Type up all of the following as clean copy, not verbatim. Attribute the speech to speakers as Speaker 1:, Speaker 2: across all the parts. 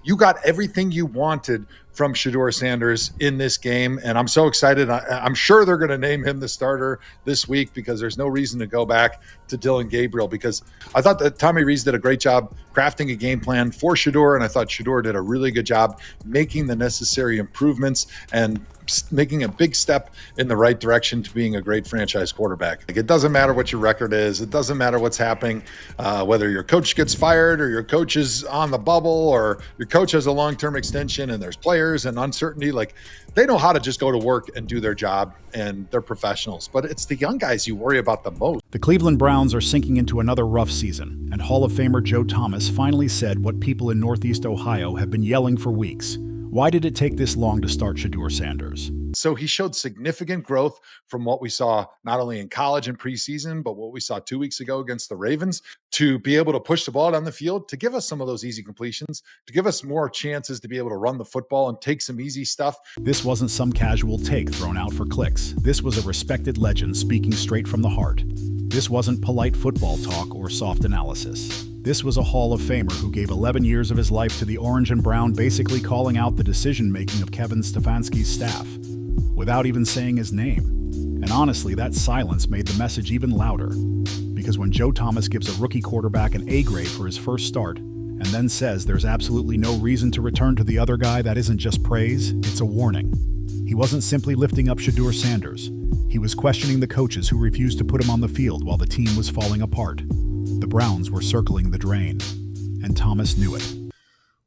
Speaker 1: You got everything you wanted from Shedeur Sanders in this game, and I'm so excited. I'm sure they're going to name him the starter this week because there's no reason to go back to Dillon Gabriel, because I thought that Tommy Rees did a great job crafting a game plan for Shedeur, and I thought Shedeur did a really good job making the necessary improvements and making a big step in the right direction to being a great franchise quarterback. Like, it doesn't matter what your record is. It doesn't matter what's happening, whether your coach gets fired or your coach is on the bubble or your coach has a long-term extension and there's players and uncertainty. Like, they know how to just go to work and do their job, and they're professionals. But it's the young guys you worry about the most.
Speaker 2: The Cleveland Browns are sinking into another rough season, and Hall of Famer Joe Thomas finally said what people in Northeast Ohio have been yelling for weeks. Why did it take this long to start Shedeur Sanders?
Speaker 1: So he showed significant growth from what we saw not only in college and preseason, but what we saw 2 weeks ago against the Ravens, to be able to push the ball down the field, to give us some of those easy completions, to give us more chances to be able to run the football and take some easy stuff.
Speaker 2: This wasn't some casual take thrown out for clicks. This was a respected legend speaking straight from the heart. This wasn't polite football talk or soft analysis. This was a Hall of Famer who gave 11 years of his life to the Orange and Brown, basically calling out the decision-making of Kevin Stefanski's staff, without even saying his name. And honestly, that silence made the message even louder, because when Joe Thomas gives a rookie quarterback an A grade for his first start, and then says there's absolutely no reason to return to the other guy, that isn't just praise, it's a warning. He wasn't simply lifting up Shedeur Sanders. He was questioning the coaches who refused to put him on the field while the team was falling apart. The Browns were circling the drain, and Thomas knew it.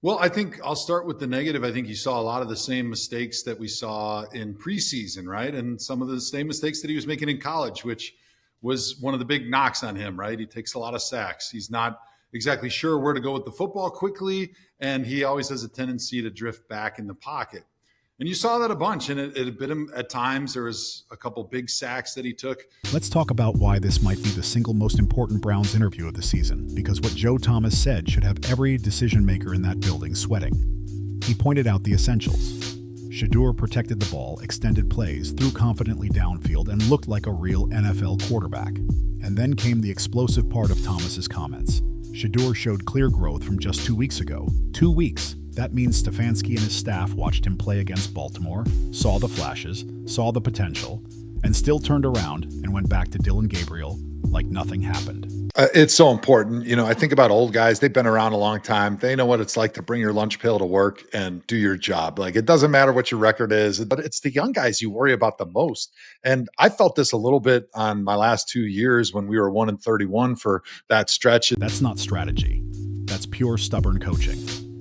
Speaker 1: Well, I think I'll start with the negative. I think you saw a lot of the same mistakes that we saw in preseason, right? And some of the same mistakes that he was making in college, which was one of the big knocks on him, right? He takes a lot of sacks. He's not exactly sure where to go with the football quickly, and he always has a tendency to drift back in the pocket. And you saw that a bunch, and it bit him at times. There was a couple big sacks that he took.
Speaker 2: Let's talk about why this might be the single most important Browns interview of the season, because what Joe Thomas said should have every decision-maker in that building sweating. He pointed out the essentials. Shedeur protected the ball, extended plays, threw confidently downfield, and looked like a real NFL quarterback. And then came the explosive part of Thomas's comments. Shedeur showed clear growth from just 2 weeks ago. 2 weeks. That means Stefanski and his staff watched him play against Baltimore, saw the flashes, saw the potential, and still turned around and went back to Dillon Gabriel like nothing happened.
Speaker 1: It's so important. You know, I think about old guys. They've been around a long time. They know what it's like to bring your lunch pail to work and do your job. Like, it doesn't matter what your record is, but it's the young guys you worry about the most. And I felt this a little bit on my last 2 years when we were 1-31 for that stretch.
Speaker 2: That's not strategy. That's pure stubborn coaching.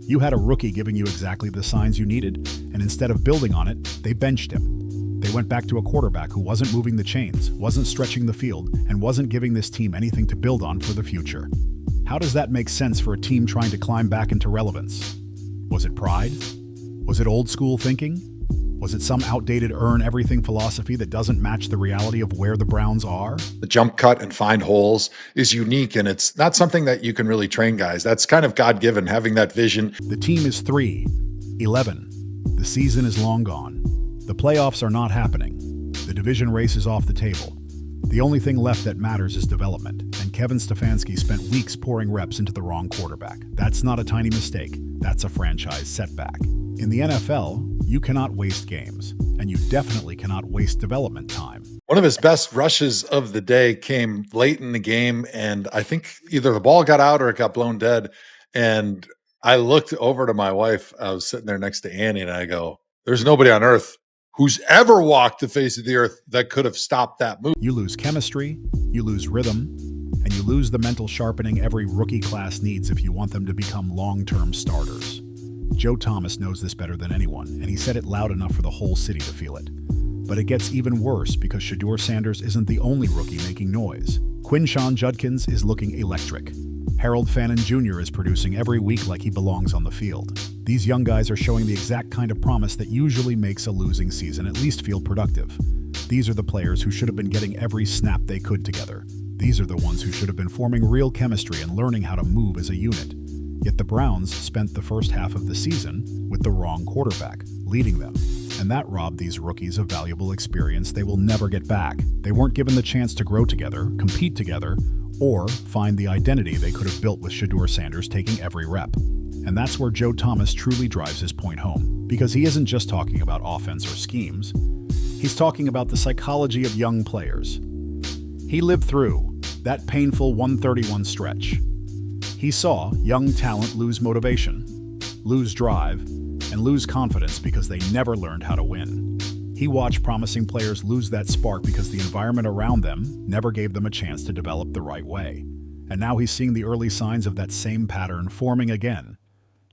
Speaker 2: You had a rookie giving you exactly the signs you needed, and instead of building on it, they benched him. They went back to a quarterback who wasn't moving the chains, wasn't stretching the field, and wasn't giving this team anything to build on for the future. How does that make sense for a team trying to climb back into relevance? Was it pride? Was it old school thinking? Was it some outdated earn everything philosophy that doesn't match the reality of where the Browns are?
Speaker 1: The jump cut and find holes is unique, and it's not something that you can really train guys. That's kind of God-given, having that vision.
Speaker 2: The team is 3-11. The season is long gone. The playoffs are not happening. The division race is off the table. The only thing left that matters is development, and Kevin Stefanski spent weeks pouring reps into the wrong quarterback. That's not a tiny mistake. That's a franchise setback. In the NFL, you cannot waste games, and you definitely cannot waste development time.
Speaker 1: One of his best rushes of the day came late in the game, and I think either the ball got out or it got blown dead. And I looked over to my wife. I was sitting there next to Annie, and I go, there's nobody on earth who's ever walked the face of the earth that could have stopped that move.
Speaker 2: You lose chemistry, you lose rhythm, and you lose the mental sharpening every rookie class needs if you want them to become long-term starters. Joe Thomas knows this better than anyone, and he said it loud enough for the whole city to feel it. But it gets even worse because Shedeur Sanders isn't the only rookie making noise. Quinshon Judkins is looking electric. Harold Fannin Jr. is producing every week like he belongs on the field. These young guys are showing the exact kind of promise that usually makes a losing season at least feel productive. These are the players who should have been getting every snap they could together. These are the ones who should have been forming real chemistry and learning how to move as a unit. Yet the Browns spent the first half of the season with the wrong quarterback, leading them. And that robbed these rookies of valuable experience they will never get back. They weren't given the chance to grow together, compete together, or find the identity they could have built with Shedeur Sanders taking every rep. And that's where Joe Thomas truly drives his point home, because he isn't just talking about offense or schemes. He's talking about the psychology of young players. He lived through that painful 131 stretch. He saw young talent lose motivation, lose drive, and lose confidence because they never learned how to win. He watched promising players lose that spark because the environment around them never gave them a chance to develop the right way. And now he's seeing the early signs of that same pattern forming again.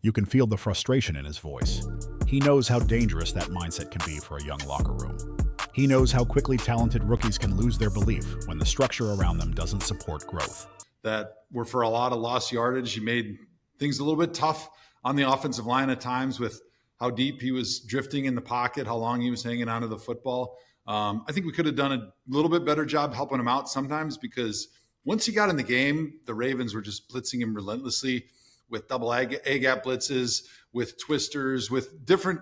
Speaker 2: You can feel the frustration in his voice. He knows how dangerous that mindset can be for a young locker room. He knows how quickly talented rookies can lose their belief when the structure around them doesn't support growth.
Speaker 1: That were for a lot of lost yardage. He made things a little bit tough on the offensive line at times with how deep he was drifting in the pocket, how long he was hanging onto the football. I think we could have done a little bit better job helping him out sometimes, because once he got in the game, the Ravens were just blitzing him relentlessly with double A-gap blitzes, with twisters, with different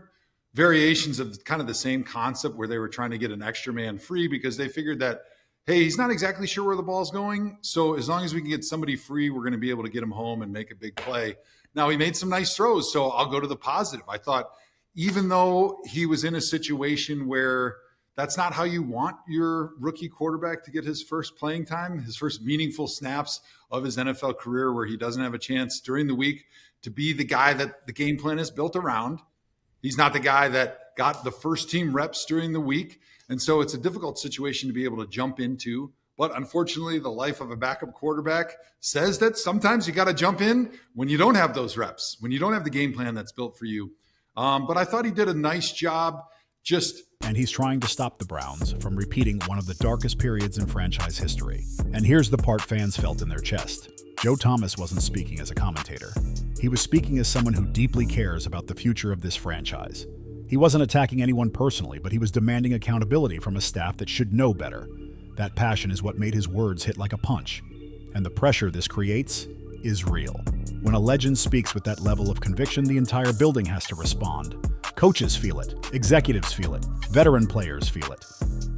Speaker 1: variations of kind of the same concept where they were trying to get an extra man free because they figured that, hey, he's not exactly sure where the ball's going. So as long as we can get somebody free, we're going to be able to get him home and make a big play. Now, he made some nice throws, so I'll go to the positive. I thought even though he was in a situation where that's not how you want your rookie quarterback to get his first playing time, his first meaningful snaps of his NFL career, where he doesn't have a chance during the week to be the guy that the game plan is built around. He's not the guy that got the first team reps during the week. And so it's a difficult situation to be able to jump into. But unfortunately, the life of a backup quarterback says that sometimes you got to jump in when you don't have those reps, when you don't have the game plan that's built for you. But I thought he did a nice job
Speaker 2: And he's trying to stop the Browns from repeating one of the darkest periods in franchise history. And here's the part fans felt in their chest. Joe Thomas wasn't speaking as a commentator. He was speaking as someone who deeply cares about the future of this franchise. He wasn't attacking anyone personally, but he was demanding accountability from a staff that should know better. That passion is what made his words hit like a punch. And the pressure this creates is real. When a legend speaks with that level of conviction, the entire building has to respond. Coaches feel it, executives feel it, veteran players feel it.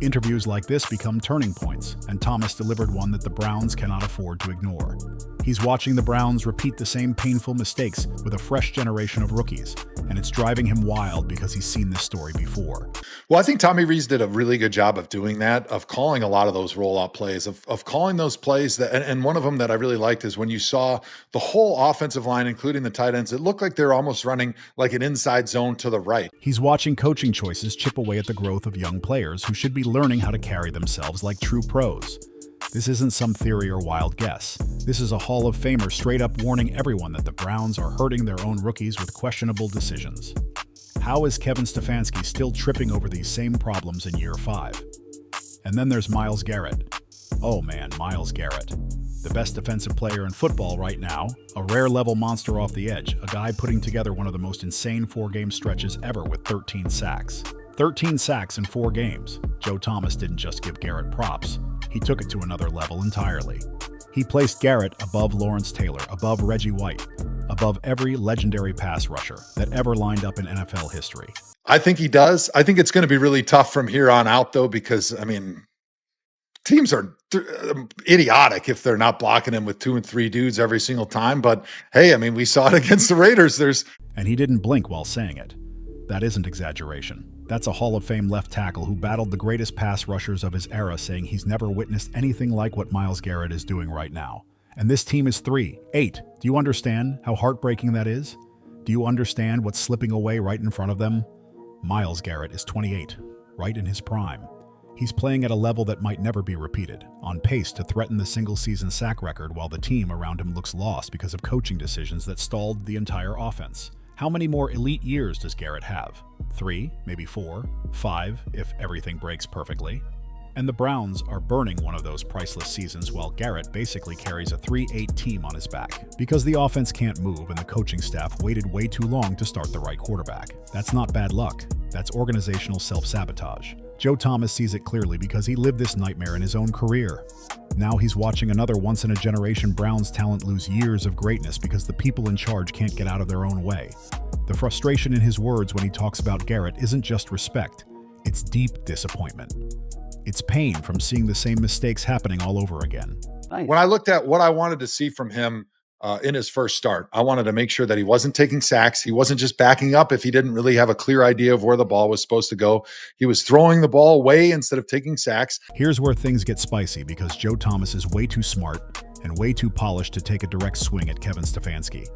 Speaker 2: Interviews like this become turning points, and Thomas delivered one that the Browns cannot afford to ignore. He's watching the Browns repeat the same painful mistakes with a fresh generation of rookies, and it's driving him wild because he's seen this story before.
Speaker 1: Well, I think Tommy Rees did a really good job of doing that, of calling a lot of those rollout plays, of calling those plays that, and one of them that I really liked is when you saw the whole offensive line, including the tight ends, it looked like they're almost running like an inside zone to the right.
Speaker 2: He's watching coaching choices chip away at the growth of young players who should be learning how to carry themselves like true pros. This isn't some theory or wild guess. This is a Hall of Famer straight up warning everyone that the Browns are hurting their own rookies with questionable decisions. How is Kevin Stefanski still tripping over these same problems in year 5? And then there's Myles Garrett. Oh man, Myles Garrett. The best defensive player in football right now, a rare level monster off the edge, a guy putting together one of the most insane 4-game stretches ever with 13 sacks. 13 sacks in 4 games. Joe Thomas didn't just give Garrett props. He took it to another level entirely. He placed Garrett above Lawrence Taylor, above Reggie White, above every legendary pass rusher that ever lined up in NFL history.
Speaker 1: I think he does. I think it's going to be really tough from here on out, though, because, I mean, teams are idiotic if they're not blocking him with 2 and 3 dudes every single time. But, hey, I mean, we saw it against the Raiders.
Speaker 2: And he didn't blink while saying it. That isn't exaggeration. That's a Hall of Fame left tackle who battled the greatest pass rushers of his era, saying he's never witnessed anything like what Myles Garrett is doing right now. And this team is 3-8. Do you understand how heartbreaking that is? Do you understand what's slipping away right in front of them? Myles Garrett is 28, right in his prime. He's playing at a level that might never be repeated, on pace to threaten the single-season sack record while the team around him looks lost because of coaching decisions that stalled the entire offense. How many more elite years does Garrett have? 3, maybe 4, 5, if everything breaks perfectly. And the Browns are burning one of those priceless seasons while Garrett basically carries a 3-8 team on his back because the offense can't move and the coaching staff waited way too long to start the right quarterback. That's not bad luck. That's organizational self-sabotage. Joe Thomas sees it clearly because he lived this nightmare in his own career. Now he's watching another once-in-a-generation Browns talent lose years of greatness because the people in charge can't get out of their own way. The frustration in his words when he talks about Garrett isn't just respect, it's deep disappointment. It's pain from seeing the same mistakes happening all over again.
Speaker 1: When I looked at what I wanted to see from him, in his first start. I wanted to make sure that he wasn't taking sacks. He wasn't just backing up if he didn't really have a clear idea of where the ball was supposed to go. He was throwing the ball away instead of taking sacks.
Speaker 2: Here's where things get spicy because Joe Thomas is way too smart and way too polished to take a direct swing at Kevin Stefanski.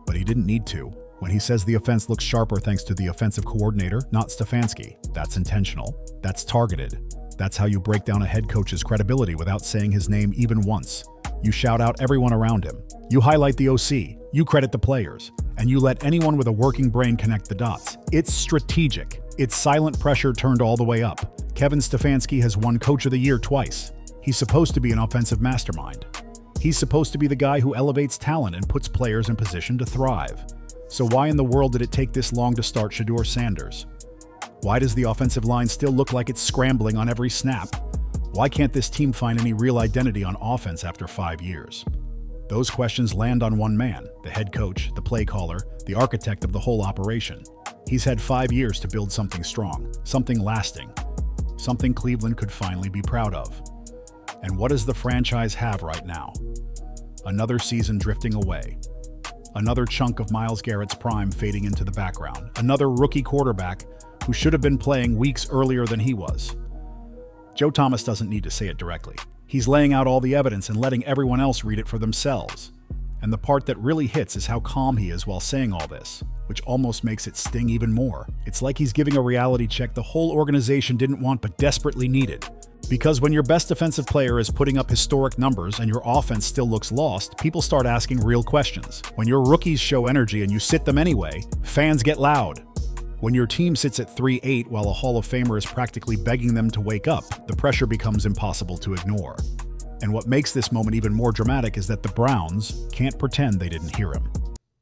Speaker 2: But he didn't need to. When he says the offense looks sharper thanks to the offensive coordinator, not Stefanski, that's intentional. That's targeted. That's how you break down a head coach's credibility without saying his name even once. You shout out everyone around him. You highlight the OC. You credit the players. And you let anyone with a working brain connect the dots. It's strategic. It's silent pressure turned all the way up. Kevin Stefanski has won Coach of the Year twice. He's supposed to be an offensive mastermind. He's supposed to be the guy who elevates talent and puts players in position to thrive. So why in the world did it take this long to start Shedeur Sanders? Why does the offensive line still look like it's scrambling on every snap? Why can't this team find any real identity on offense after 5 years? Those questions land on one man, the head coach, the play caller, the architect of the whole operation. He's had 5 years to build something strong, something lasting, something Cleveland could finally be proud of. And what does the franchise have right now? Another season drifting away. Another chunk of Myles Garrett's prime fading into the background. Another rookie quarterback who should have been playing weeks earlier than he was. Joe Thomas doesn't need to say it directly. He's laying out all the evidence and letting everyone else read it for themselves. And the part that really hits is how calm he is while saying all this, which almost makes it sting even more. It's like he's giving a reality check the whole organization didn't want but desperately needed. Because when your best defensive player is putting up historic numbers and your offense still looks lost, people start asking real questions. When your rookies show energy and you sit them anyway, fans get loud. When your team sits at 3-8 while a Hall of Famer is practically begging them to wake up, the pressure becomes impossible to ignore. And what makes this moment even more dramatic is that the Browns can't pretend they didn't hear him.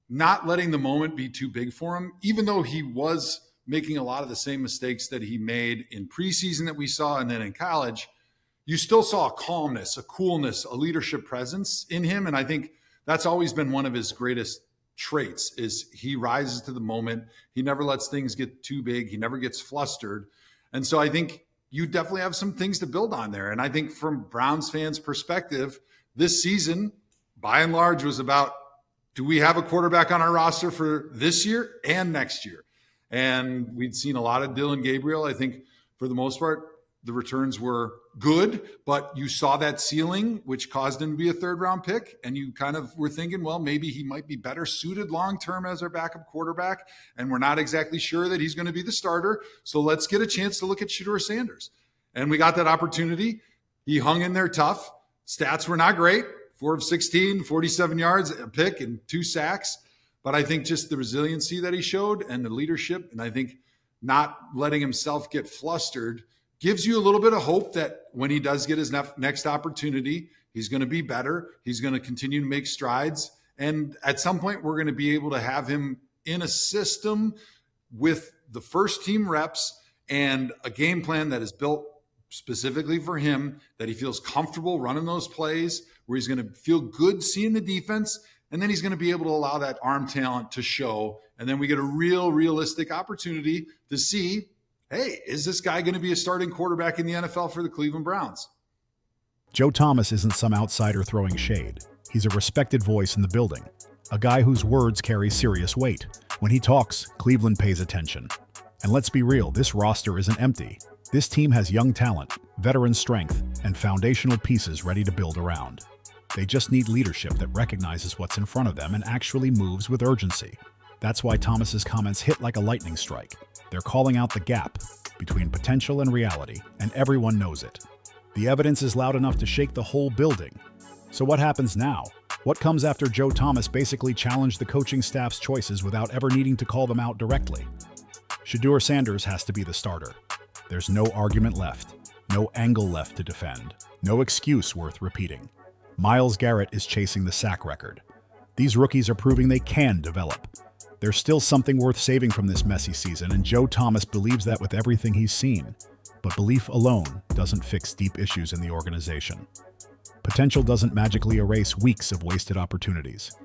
Speaker 1: Not letting the moment be too big for him, even though he was making a lot of the same mistakes that he made in preseason that we saw and then in college, you still saw a calmness, a coolness, a leadership presence in him. And I think that's always been one of his greatest traits is he rises to the moment. He never lets things get too big. He never gets flustered. And so I think you definitely have some things to build on there. And I think from Browns fans' perspective, this season, by and large, was about, do we have a quarterback on our roster for this year and next year? And we'd seen a lot of Dillon Gabriel. I think for the most part, the returns were good, but you saw that ceiling, which caused him to be a third-round pick. And you kind of were thinking, well, maybe he might be better suited long-term as our backup quarterback. And we're not exactly sure that he's going to be the starter. So let's get a chance to look at Shedeur Sanders. And we got that opportunity. He hung in there tough. Stats were not great. 4 of 16, 47 yards, a pick, and 2 sacks. But I think just the resiliency that he showed and the leadership, and I think not letting himself get flustered gives you a little bit of hope that when he does get his next opportunity, he's going to be better. He's going to continue to make strides. And at some point, we're going to be able to have him in a system with the first team reps and a game plan that is built specifically for him, that he feels comfortable running those plays, where he's going to feel good seeing the defense. And then he's going to be able to allow that arm talent to show. And then we get a realistic opportunity to see, hey, is this guy going to be a starting quarterback in the NFL for the Cleveland Browns?
Speaker 2: Joe Thomas isn't some outsider throwing shade. He's a respected voice in the building, a guy whose words carry serious weight. When he talks, Cleveland pays attention. And let's be real, this roster isn't empty. This team has young talent, veteran strength, and foundational pieces ready to build around. They just need leadership that recognizes what's in front of them and actually moves with urgency. That's why Thomas's comments hit like a lightning strike. They're calling out the gap between potential and reality, and everyone knows it. The evidence is loud enough to shake the whole building. So what happens now? What comes after Joe Thomas basically challenged the coaching staff's choices without ever needing to call them out directly? Shedeur Sanders has to be the starter. There's no argument left, no angle left to defend, no excuse worth repeating. Myles Garrett is chasing the sack record. These rookies are proving they can develop. There's still something worth saving from this messy season, and Joe Thomas believes that with everything he's seen. But belief alone doesn't fix deep issues in the organization. Potential doesn't magically erase weeks of wasted opportunities.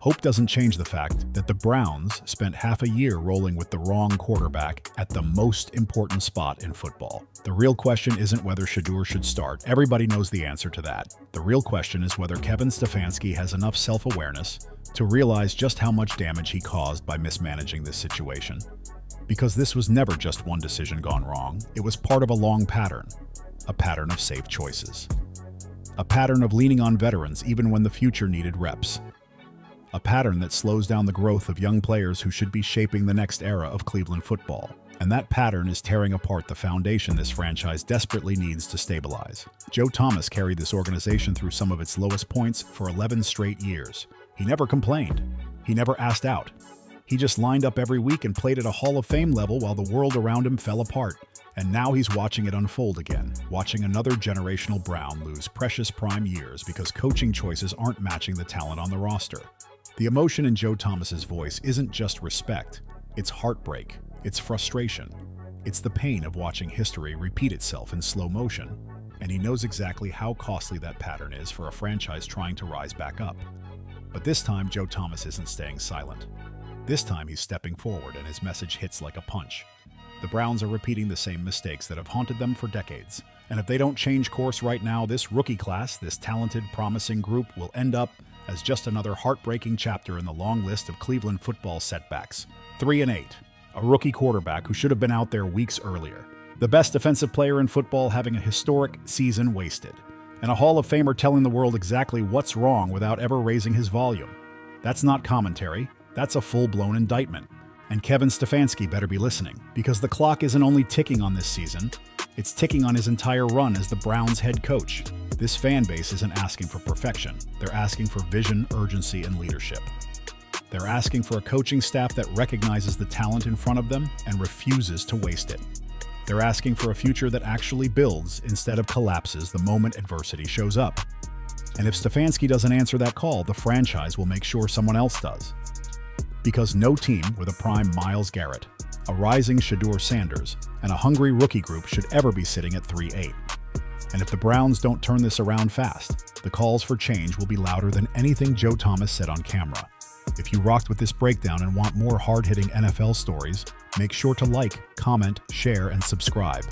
Speaker 2: Hope doesn't change the fact that the Browns spent half a year rolling with the wrong quarterback at the most important spot in football. The real question isn't whether Shedeur should start. Everybody knows the answer to that. The real question is whether Kevin Stefanski has enough self-awareness to realize just how much damage he caused by mismanaging this situation. Because this was never just one decision gone wrong. It was part of a long pattern. A pattern of safe choices. A pattern of leaning on veterans even when the future needed reps. A pattern that slows down the growth of young players who should be shaping the next era of Cleveland football. And that pattern is tearing apart the foundation this franchise desperately needs to stabilize. Joe Thomas carried this organization through some of its lowest points for 11 straight years. He never complained. He never asked out. He just lined up every week and played at a Hall of Fame level while the world around him fell apart. And now he's watching it unfold again, watching another generational Brown lose precious prime years because coaching choices aren't matching the talent on the roster. The emotion in Joe Thomas's voice isn't just respect, it's heartbreak, it's frustration. It's the pain of watching history repeat itself in slow motion, and he knows exactly how costly that pattern is for a franchise trying to rise back up. But this time, Joe Thomas isn't staying silent. This time, he's stepping forward, and his message hits like a punch. The Browns are repeating the same mistakes that have haunted them for decades. And if they don't change course right now, this rookie class, this talented, promising group, will end up as just another heartbreaking chapter in the long list of Cleveland football setbacks. 3-8. A rookie quarterback who should have been out there weeks earlier. The best defensive player in football having a historic season wasted. And a Hall of Famer telling the world exactly what's wrong without ever raising his volume. That's not commentary. That's a full-blown indictment. And Kevin Stefanski better be listening, because the clock isn't only ticking on this season, it's ticking on his entire run as the Browns head coach. This fan base isn't asking for perfection. They're asking for vision, urgency, and leadership. They're asking for a coaching staff that recognizes the talent in front of them and refuses to waste it. They're asking for a future that actually builds instead of collapses the moment adversity shows up. And if Stefanski doesn't answer that call, the franchise will make sure someone else does. Because no team with a prime Myles Garrett, a rising Shedeur Sanders, and a hungry rookie group should ever be sitting at 3-8. And if the Browns don't turn this around fast, the calls for change will be louder than anything Joe Thomas said on camera. If you rocked with this breakdown and want more hard-hitting NFL stories, make sure to like, comment, share, and subscribe.